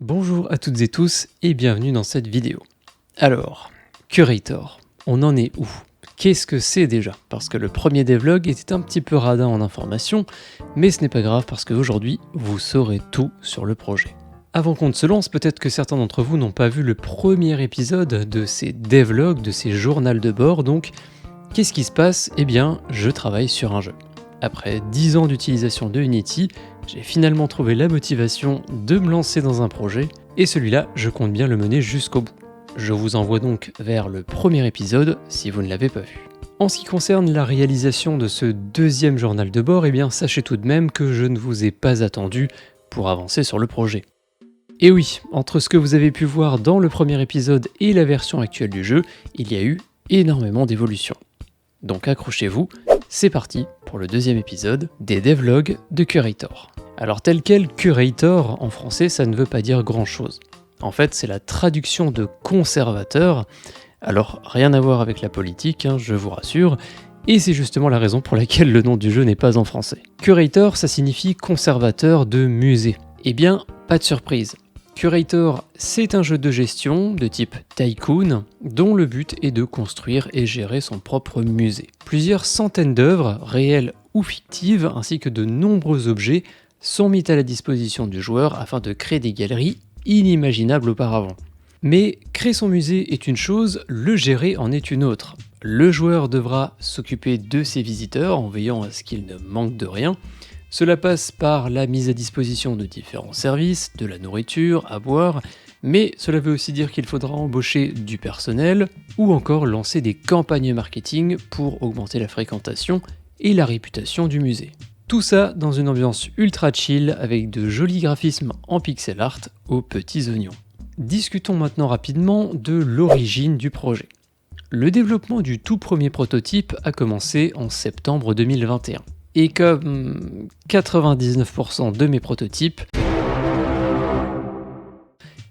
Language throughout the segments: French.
Bonjour à toutes et tous et bienvenue dans cette vidéo. Alors, Curator, on en est où? Qu'est-ce que c'est déjà? Parce que le premier devlog était un petit peu radin en information, mais ce n'est pas grave parce qu'aujourd'hui, vous saurez tout sur le projet. Avant qu'on ne se lance, peut-être que certains d'entre vous n'ont pas vu le premier épisode de ces devlogs, de ces journaux de bord, donc qu'est-ce qui se passe? Eh bien, je travaille sur un jeu. Après 10 ans d'utilisation de Unity, j'ai finalement trouvé la motivation de me lancer dans un projet, et celui-là, je compte bien le mener jusqu'au bout. Je vous envoie donc vers le premier épisode si vous ne l'avez pas vu. En ce qui concerne la réalisation de ce deuxième journal de bord, eh bien sachez tout de même que je ne vous ai pas attendu pour avancer sur le projet. Et oui, entre ce que vous avez pu voir dans le premier épisode et la version actuelle du jeu, il y a eu énormément d'évolutions. Donc accrochez-vous, c'est parti pour le deuxième épisode des devlogs de Curator. Alors tel quel Curator en français, ça ne veut pas dire grand chose. En fait, c'est la traduction de conservateur. Alors rien à voir avec la politique, je vous rassure, et c'est justement la raison pour laquelle le nom du jeu n'est pas en français. Curator, ça signifie conservateur de musée. Eh bien, pas de surprise. Curator, c'est un jeu de gestion de type Tycoon, dont le but est de construire et gérer son propre musée. Plusieurs centaines d'œuvres, réelles ou fictives, ainsi que de nombreux objets, sont mis à la disposition du joueur afin de créer des galeries inimaginables auparavant. Mais créer son musée est une chose, le gérer en est une autre. Le joueur devra s'occuper de ses visiteurs en veillant à ce qu'ils ne manquent de rien. Cela passe par la mise à disposition de différents services, de la nourriture, à boire, mais cela veut aussi dire qu'il faudra embaucher du personnel ou encore lancer des campagnes marketing pour augmenter la fréquentation et la réputation du musée. Tout ça dans une ambiance ultra chill avec de jolis graphismes en pixel art aux petits oignons. Discutons maintenant rapidement de l'origine du projet. Le développement du tout premier prototype a commencé en septembre 2021. Et comme 99% de mes prototypes,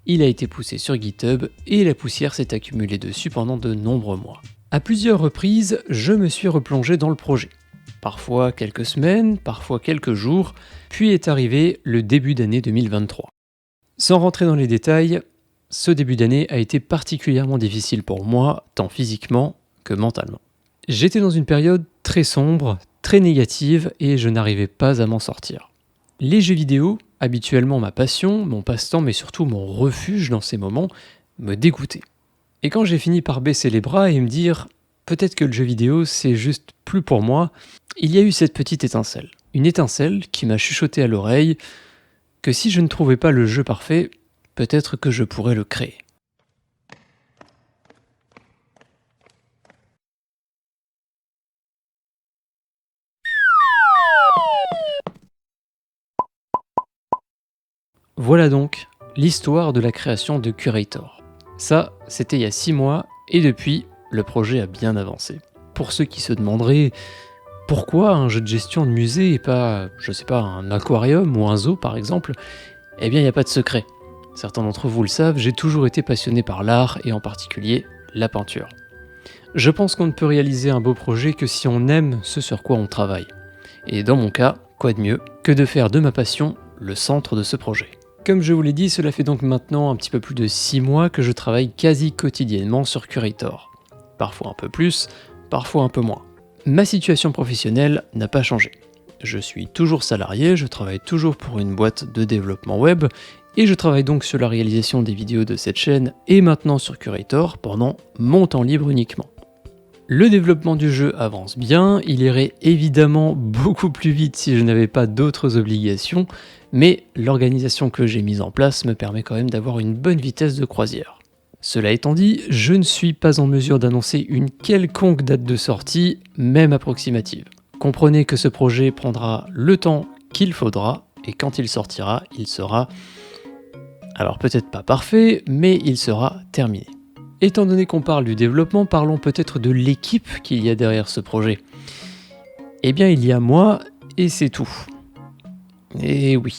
il a été poussé sur GitHub et la poussière s'est accumulée dessus pendant de nombreux mois. À plusieurs reprises, je me suis replongé dans le projet. Parfois quelques semaines, parfois quelques jours, puis est arrivé le début d'année 2023. Sans rentrer dans les détails, ce début d'année a été particulièrement difficile pour moi, tant physiquement que mentalement. J'étais dans une période très sombre, très négative et je n'arrivais pas à m'en sortir. Les jeux vidéo, habituellement ma passion, mon passe-temps mais surtout mon refuge dans ces moments, me dégoûtaient. Et quand j'ai fini par baisser les bras et me dire peut-être que le jeu vidéo c'est juste plus pour moi, il y a eu cette petite étincelle. Une étincelle qui m'a chuchoté à l'oreille que si je ne trouvais pas le jeu parfait, peut-être que je pourrais le créer. Voilà donc l'histoire de la création de Curator. Ça, c'était il y a 6 mois et depuis, le projet a bien avancé. Pour ceux qui se demanderaient pourquoi un jeu de gestion de musée et pas, je sais pas, un aquarium ou un zoo par exemple, eh bien il n'y a pas de secret. Certains d'entre vous le savent, j'ai toujours été passionné par l'art et en particulier la peinture. Je pense qu'on ne peut réaliser un beau projet que si on aime ce sur quoi on travaille. Et dans mon cas, quoi de mieux que de faire de ma passion le centre de ce projet. Comme je vous l'ai dit, cela fait donc maintenant un petit peu plus de 6 mois que je travaille quasi quotidiennement sur Curator. Parfois un peu plus, parfois un peu moins. Ma situation professionnelle n'a pas changé. Je suis toujours salarié, je travaille toujours pour une boîte de développement web, et je travaille donc sur la réalisation des vidéos de cette chaîne et maintenant sur Curator pendant mon temps libre uniquement. Le développement du jeu avance bien, il irait évidemment beaucoup plus vite si je n'avais pas d'autres obligations, mais l'organisation que j'ai mise en place me permet quand même d'avoir une bonne vitesse de croisière. Cela étant dit, je ne suis pas en mesure d'annoncer une quelconque date de sortie, même approximative. Comprenez que ce projet prendra le temps qu'il faudra, et quand il sortira, il sera, alors peut-être pas parfait, mais il sera terminé. Étant donné qu'on parle du développement, parlons peut-être de l'équipe qu'il y a derrière ce projet. Eh bien, il y a moi, et c'est tout. Et oui,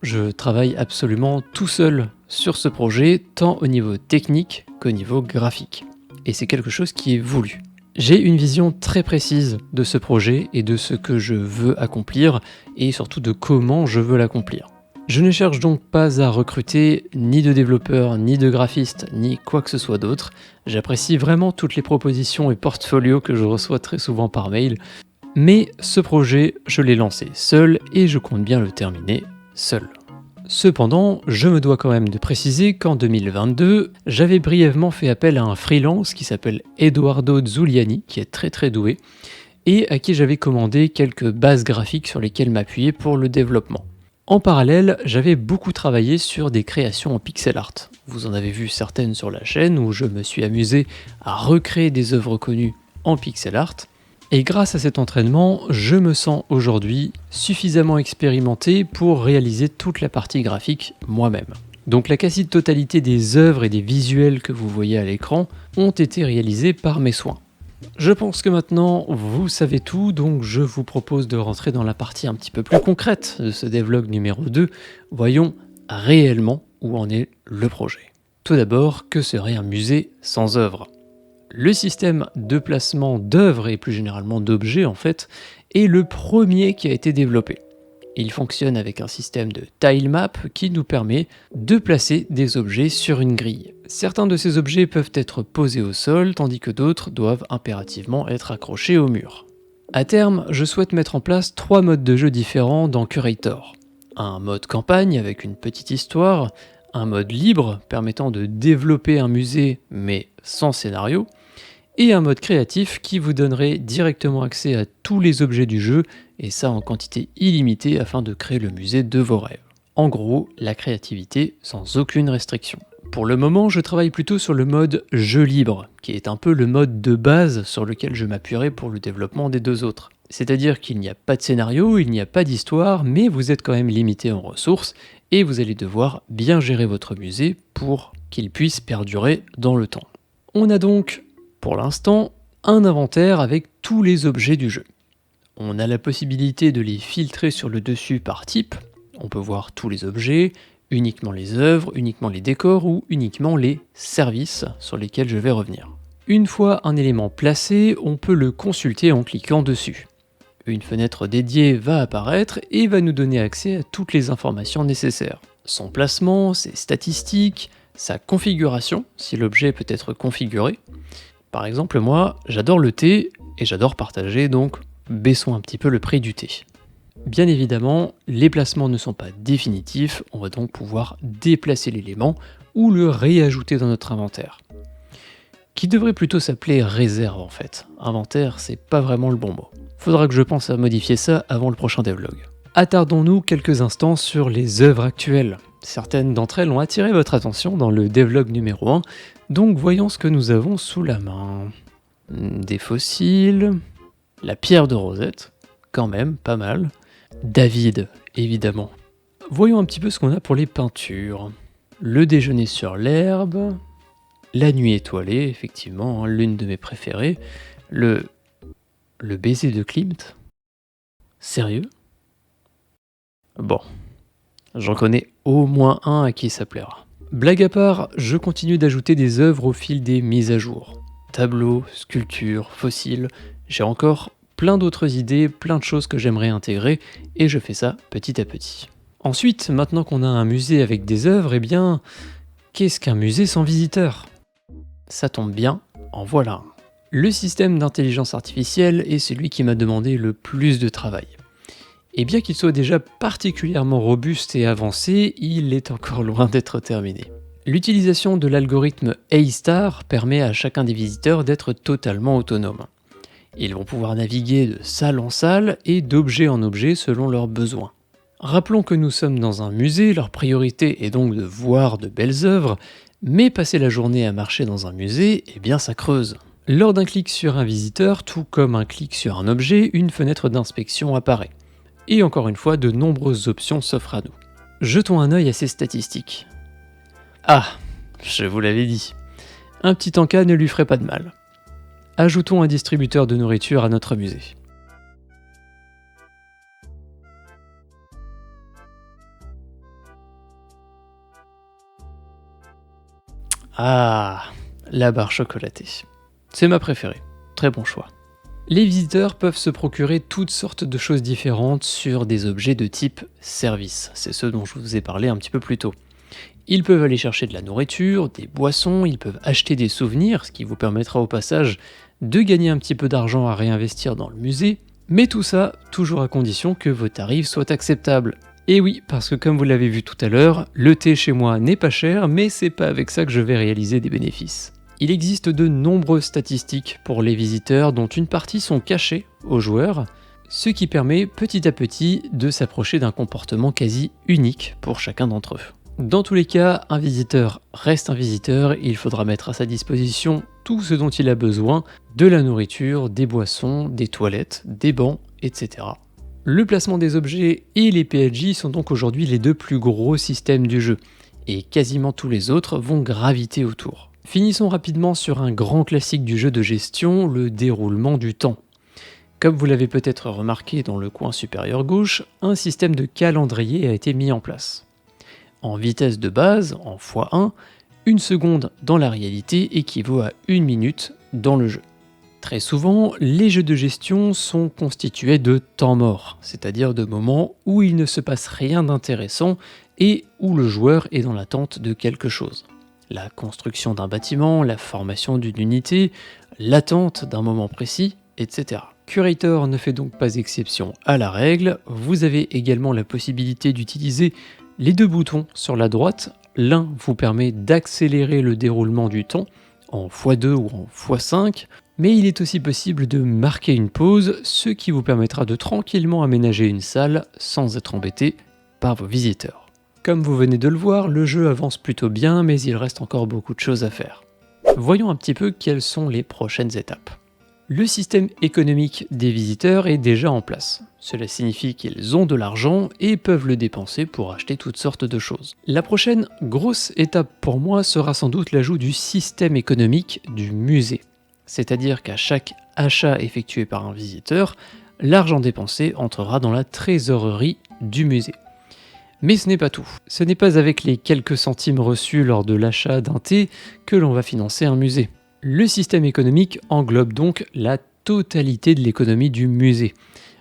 je travaille absolument tout seul sur ce projet, tant au niveau technique qu'au niveau graphique. Et c'est quelque chose qui est voulu. J'ai une vision très précise de ce projet et de ce que je veux accomplir, et surtout de comment je veux l'accomplir. Je ne cherche donc pas à recruter ni de développeurs, ni de graphistes, ni quoi que ce soit d'autre. J'apprécie vraiment toutes les propositions et portfolios que je reçois très souvent par mail. Mais ce projet, je l'ai lancé seul et je compte bien le terminer seul. Cependant, je me dois quand même de préciser qu'en 2022, j'avais brièvement fait appel à un freelance qui s'appelle Edoardo Zuliani, qui est très doué, et à qui j'avais commandé quelques bases graphiques sur lesquelles m'appuyer pour le développement. En parallèle, j'avais beaucoup travaillé sur des créations en pixel art. Vous en avez vu certaines sur la chaîne où je me suis amusé à recréer des œuvres connues en pixel art. Et grâce à cet entraînement, je me sens aujourd'hui suffisamment expérimenté pour réaliser toute la partie graphique moi-même. Donc la quasi-totalité des œuvres et des visuels que vous voyez à l'écran ont été réalisés par mes soins. Je pense que maintenant vous savez tout, donc je vous propose de rentrer dans la partie un petit peu plus concrète de ce devlog numéro 2. Voyons réellement où en est le projet. Tout d'abord, que serait un musée sans œuvre ? Le système de placement d'œuvres et plus généralement d'objets en fait est le premier qui a été développé. Il fonctionne avec un système de tilemap qui nous permet de placer des objets sur une grille. Certains de ces objets peuvent être posés au sol tandis que d'autres doivent impérativement être accrochés au mur. À terme, je souhaite mettre en place 3 modes de jeu différents dans Curator. Un mode campagne avec une petite histoire, un mode libre permettant de développer un musée mais sans scénario, et un mode créatif qui vous donnerait directement accès à tous les objets du jeu, et ça en quantité illimitée afin de créer le musée de vos rêves. En gros, la créativité sans aucune restriction. Pour le moment, je travaille plutôt sur le mode jeu libre, qui est un peu le mode de base sur lequel je m'appuierai pour le développement des 2 autres. C'est-à-dire qu'il n'y a pas de scénario, il n'y a pas d'histoire, mais vous êtes quand même limité en ressources, et vous allez devoir bien gérer votre musée pour qu'il puisse perdurer dans le temps. On a donc, pour l'instant, un inventaire avec tous les objets du jeu. On a la possibilité de les filtrer sur le dessus par type. On peut voir tous les objets, uniquement les œuvres, uniquement les décors ou uniquement les services sur lesquels je vais revenir. Une fois un élément placé, on peut le consulter en cliquant dessus. Une fenêtre dédiée va apparaître et va nous donner accès à toutes les informations nécessaires. Son placement, ses statistiques, sa configuration, si l'objet peut être configuré. Par exemple, moi, j'adore le thé et j'adore partager, donc baissons un petit peu le prix du thé. Bien évidemment, les placements ne sont pas définitifs, on va donc pouvoir déplacer l'élément ou le réajouter dans notre inventaire. Qui devrait plutôt s'appeler réserve en fait. Inventaire, c'est pas vraiment le bon mot. Faudra que je pense à modifier ça avant le prochain devlog. Attardons-nous quelques instants sur les œuvres actuelles. Certaines d'entre elles ont attiré votre attention dans le devlog numéro 1, donc voyons ce que nous avons sous la main. Des fossiles, la pierre de Rosette, quand même, pas mal. David, évidemment. Voyons un petit peu ce qu'on a pour les peintures. Le déjeuner sur l'herbe, la nuit étoilée, effectivement, l'une de mes préférées. Le baiser de Klimt. Sérieux ? Bon, j'en connais au moins un à qui ça plaira. Blague à part, je continue d'ajouter des œuvres au fil des mises à jour. Tableaux, sculptures, fossiles, j'ai encore plein d'autres idées, plein de choses que j'aimerais intégrer, et je fais ça petit à petit. Ensuite, maintenant qu'on a un musée avec des œuvres, eh bien, qu'est-ce qu'un musée sans visiteurs ? Ça tombe bien, en voilà un. Le système d'intelligence artificielle est celui qui m'a demandé le plus de travail. Et bien qu'il soit déjà particulièrement robuste et avancé, il est encore loin d'être terminé. L'utilisation de l'algorithme A-Star permet à chacun des visiteurs d'être totalement autonome. Ils vont pouvoir naviguer de salle en salle et d'objet en objet selon leurs besoins. Rappelons que nous sommes dans un musée, leur priorité est donc de voir de belles œuvres, mais passer la journée à marcher dans un musée, eh bien ça creuse. Lors d'un clic sur un visiteur, tout comme un clic sur un objet, une fenêtre d'inspection apparaît. Et encore une fois, de nombreuses options s'offrent à nous. Jetons un œil à ces statistiques. Ah, je vous l'avais dit. Un petit encas ne lui ferait pas de mal. Ajoutons un distributeur de nourriture à notre musée. Ah, la barre chocolatée. C'est ma préférée. Très bon choix. Les visiteurs peuvent se procurer toutes sortes de choses différentes sur des objets de type service. C'est ce dont je vous ai parlé un petit peu plus tôt. Ils peuvent aller chercher de la nourriture, des boissons, ils peuvent acheter des souvenirs, ce qui vous permettra au passage de gagner un petit peu d'argent à réinvestir dans le musée, mais tout ça toujours à condition que vos tarifs soient acceptables. Et oui, parce que comme vous l'avez vu tout à l'heure, le thé chez moi n'est pas cher, mais c'est pas avec ça que je vais réaliser des bénéfices. Il existe de nombreuses statistiques pour les visiteurs dont une partie sont cachées aux joueurs, ce qui permet petit à petit de s'approcher d'un comportement quasi unique pour chacun d'entre eux. Dans tous les cas, un visiteur reste un visiteur, il faudra mettre à sa disposition tout ce dont il a besoin, de la nourriture, des boissons, des toilettes, des bancs, etc. Le placement des objets et les PNJ sont donc aujourd'hui les deux plus gros systèmes du jeu, et quasiment tous les autres vont graviter autour. Finissons rapidement sur un grand classique du jeu de gestion, le déroulement du temps. Comme vous l'avez peut-être remarqué dans le coin supérieur gauche, un système de calendrier a été mis en place. En vitesse de base, en x1, une seconde dans la réalité équivaut à 1 minute dans le jeu. Très souvent, les jeux de gestion sont constitués de temps mort, c'est-à-dire de moments où il ne se passe rien d'intéressant et où le joueur est dans l'attente de quelque chose. La construction d'un bâtiment, la formation d'une unité, l'attente d'un moment précis, etc. Curator ne fait donc pas exception à la règle, vous avez également la possibilité d'utiliser les deux boutons sur la droite. L'un vous permet d'accélérer le déroulement du temps en x2 ou en x5, mais il est aussi possible de marquer une pause, ce qui vous permettra de tranquillement aménager une salle sans être embêté par vos visiteurs. Comme vous venez de le voir, le jeu avance plutôt bien, mais il reste encore beaucoup de choses à faire. Voyons un petit peu quelles sont les prochaines étapes. Le système économique des visiteurs est déjà en place. Cela signifie qu'ils ont de l'argent et peuvent le dépenser pour acheter toutes sortes de choses. La prochaine grosse étape pour moi sera sans doute l'ajout du système économique du musée. C'est-à-dire qu'à chaque achat effectué par un visiteur, l'argent dépensé entrera dans la trésorerie du musée. Mais ce n'est pas tout. Ce n'est pas avec les quelques centimes reçus lors de l'achat d'un thé que l'on va financer un musée. Le système économique englobe donc la totalité de l'économie du musée.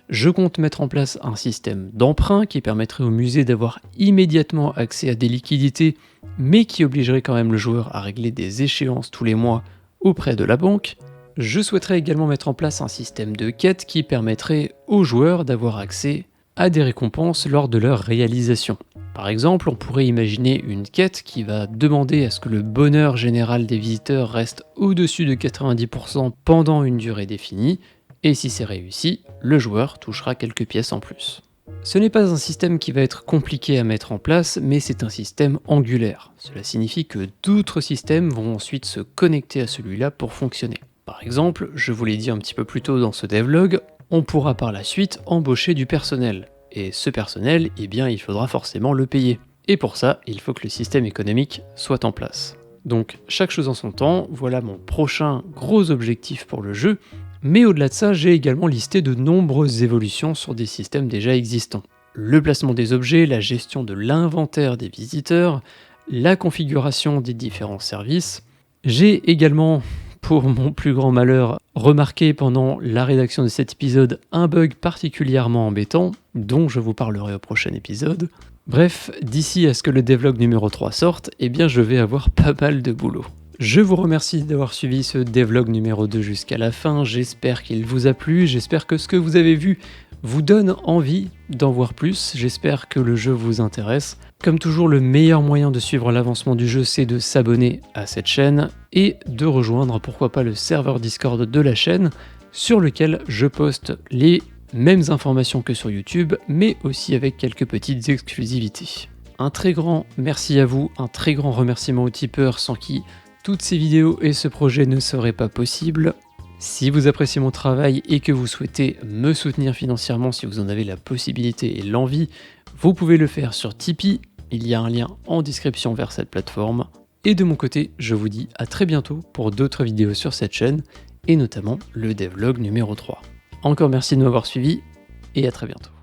Je compte mettre en place un système d'emprunt qui permettrait au musée d'avoir immédiatement accès à des liquidités, mais qui obligerait quand même le joueur à régler des échéances tous les mois auprès de la banque. Je souhaiterais également mettre en place un système de quêtes qui permettrait aux joueurs d'avoir accès à des récompenses lors de leur réalisation. Par exemple, on pourrait imaginer une quête qui va demander à ce que le bonheur général des visiteurs reste au-dessus de 90% pendant une durée définie, et si c'est réussi, le joueur touchera quelques pièces en plus. Ce n'est pas un système qui va être compliqué à mettre en place, mais c'est un système angulaire. Cela signifie que d'autres systèmes vont ensuite se connecter à celui-là pour fonctionner. Par exemple, je vous l'ai dit un petit peu plus tôt dans ce devlog, on pourra par la suite embaucher du personnel. Et ce personnel, eh bien, il faudra forcément le payer. Et pour ça, il faut que le système économique soit en place. Donc, chaque chose en son temps, voilà mon prochain gros objectif pour le jeu. Mais au-delà de ça, j'ai également listé de nombreuses évolutions sur des systèmes déjà existants. Le placement des objets, la gestion de l'inventaire des visiteurs, la configuration des différents services. J'ai également, pour mon plus grand malheur, remarqué pendant la rédaction de cet épisode un bug particulièrement embêtant, dont je vous parlerai au prochain épisode. Bref, d'ici à ce que le devlog numéro 3 sorte, eh bien je vais avoir pas mal de boulot. Je vous remercie d'avoir suivi ce devlog numéro 2 jusqu'à la fin, j'espère qu'il vous a plu, j'espère que ce que vous avez vu vous donne envie d'en voir plus, j'espère que le jeu vous intéresse. Comme toujours, le meilleur moyen de suivre l'avancement du jeu, c'est de s'abonner à cette chaîne et de rejoindre pourquoi pas le serveur Discord de la chaîne, sur lequel je poste les mêmes informations que sur YouTube, mais aussi avec quelques petites exclusivités. Un très grand merci à vous, un très grand remerciement aux tipeurs sans qui toutes ces vidéos et ce projet ne seraient pas possibles. Si vous appréciez mon travail et que vous souhaitez me soutenir financièrement, si vous en avez la possibilité et l'envie, vous pouvez le faire sur Tipeee, il y a un lien en description vers cette plateforme. Et de mon côté, je vous dis à très bientôt pour d'autres vidéos sur cette chaîne, et notamment le devlog numéro 3. Encore merci de m'avoir suivi, et à très bientôt.